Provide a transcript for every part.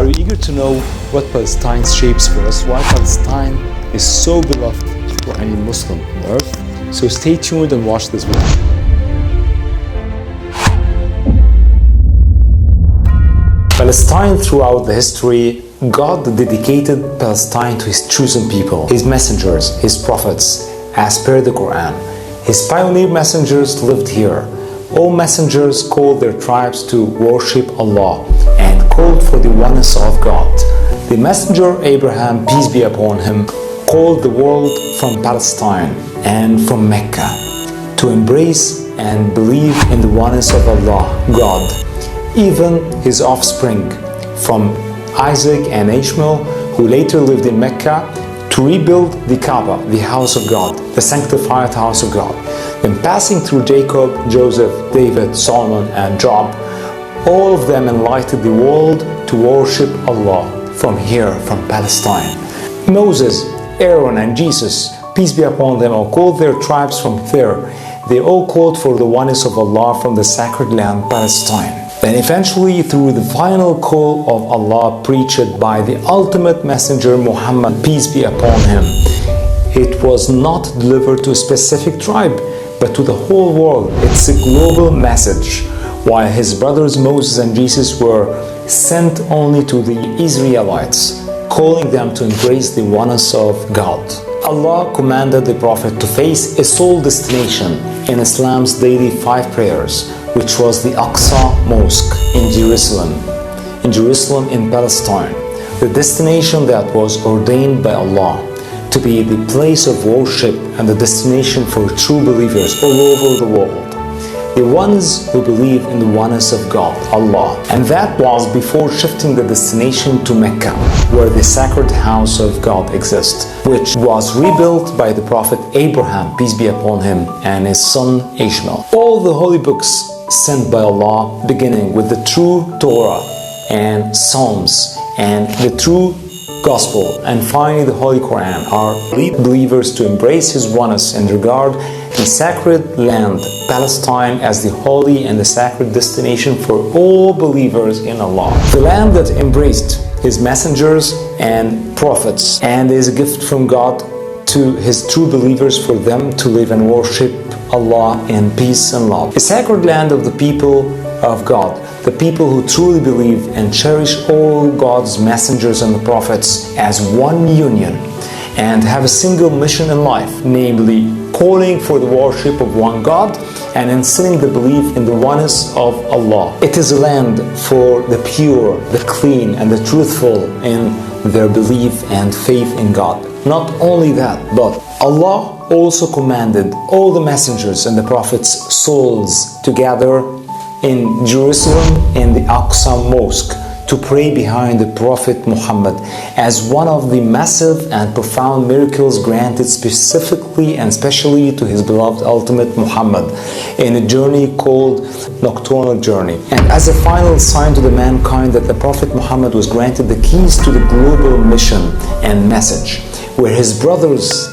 Are you eager to know what Palestine shapes for us? Why Palestine is so beloved for any Muslim on earth? So stay tuned and watch this video. Palestine, throughout the history, God dedicated Palestine to His chosen people, His messengers, His prophets, as per the Quran. His pioneer messengers lived here. All messengers called their tribes to worship Allah and called for the oneness of God. The messenger Abraham, peace be upon him, called the world from Palestine and from Mecca to embrace and believe in the oneness of Allah, God. Even his offspring from Isaac and Ishmael, who later lived in Mecca, to rebuild the Kaaba, the house of God, the sanctified house of God. Then passing through Jacob, Joseph, David, Soliman, and Job, all of them enlightened the world to worship Allah from here, from Palestine. Moses, Aaron, and Jesus, peace be upon them, all called their tribes from there. They all called for the oneness of Allah from the sacred land, Palestine. Then eventually, through the final call of Allah preached by the ultimate messenger Muhammad, peace be upon him, it was not delivered to a specific tribe, but to the whole world. It's a global message. While his brothers Moses and Jesus were sent only to the Israelites, calling them to embrace the oneness of God. Allah commanded the Prophet to face a sole destination in Islam's daily 5 prayers, which was the Aqsa Mosque in Jerusalem in Palestine, the destination that was ordained by Allah to be the place of worship and the destination for true believers all over the world, the ones who believe in the oneness of God, Allah. And that was before shifting the destination to Mecca, where the sacred house of God exists, which was rebuilt by the Prophet Abraham, peace be upon him, and his son Ishmael. All the holy books sent by Allah, beginning with the true Torah and Psalms and the true Gospel, and finally the Holy Quran, are lead believers to embrace His oneness and regard the sacred land, Palestine, as the holy and the sacred destination for all believers in Allah. The land that embraced His messengers and prophets and is a gift from God to His true believers for them to live and worship Allah in peace and love. A sacred land of the people of God, the people who truly believe and cherish all God's messengers and the prophets as one union and have a single mission in life, namely calling for the worship of one God and instilling the belief in the oneness of Allah. It is a land for the pure, the clean, and the truthful in their belief and faith in God. Not only that, but Allah also commanded all the messengers and the prophets' souls to gather in Jerusalem in the Aqsa Mosque to pray behind the Prophet Muhammad as one of the massive and profound miracles granted specifically and specially to his beloved ultimate Muhammad in a journey called nocturnal journey, and as a final sign to the mankind that the Prophet Muhammad was granted the keys to the global mission and message, where his brothers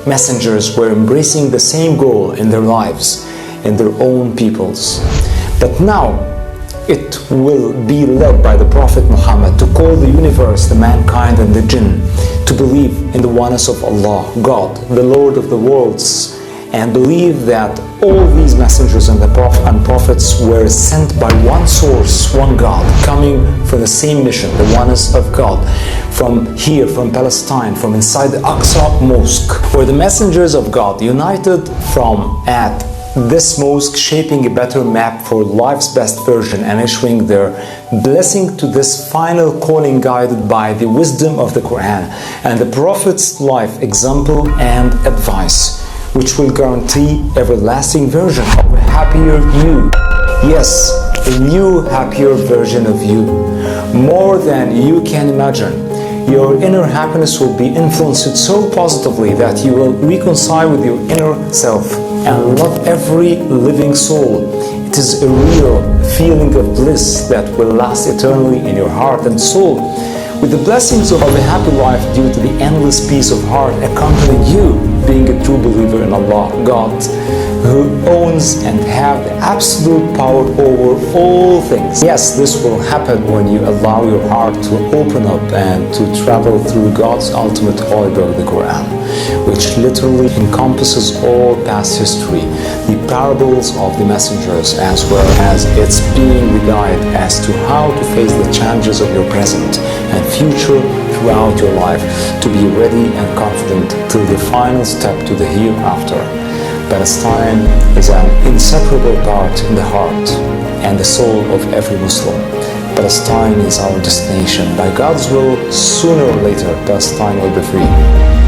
messengers were embracing the same goal in their lives, in their own peoples. But now, it will be led by the Prophet Muhammad to call the universe, the mankind and the jinn, to believe in the oneness of Allah, God, the Lord of the worlds, and believe that all these messengers and the prophets were sent by one source, one God, coming for the same mission, the oneness of God, from here, from Palestine, from inside the Aqsa Mosque, where the messengers of God united from at this mosque, shaping a better map for life's best version and issuing their blessing to this final calling, guided by the wisdom of the Quran and the Prophet's life example and advice, which will guarantee everlasting version of a happier you. Yes, a new happier version of you, more than you can imagine. Your inner happiness will be influenced so positively that you will reconcile with your inner self and love every living soul. It is a real feeling of bliss that will last eternally in your heart and soul, with the blessings of a happy life due to the endless peace of heart accompanying you, being a true believer in Allah, God, who owns and have the absolute power over all things. Yes, this will happen when you allow your heart to open up and to travel through God's ultimate holy book, the Quran, which literally encompasses all past history, the parables of the messengers, as well as it's being the guide as to how to face the challenges of your present and future throughout your life, to be ready and confident till the final step to the hereafter. Palestine is an inseparable part in the heart and the soul of every Muslim. Palestine is our destination. By God's will, sooner or later, Palestine will be free.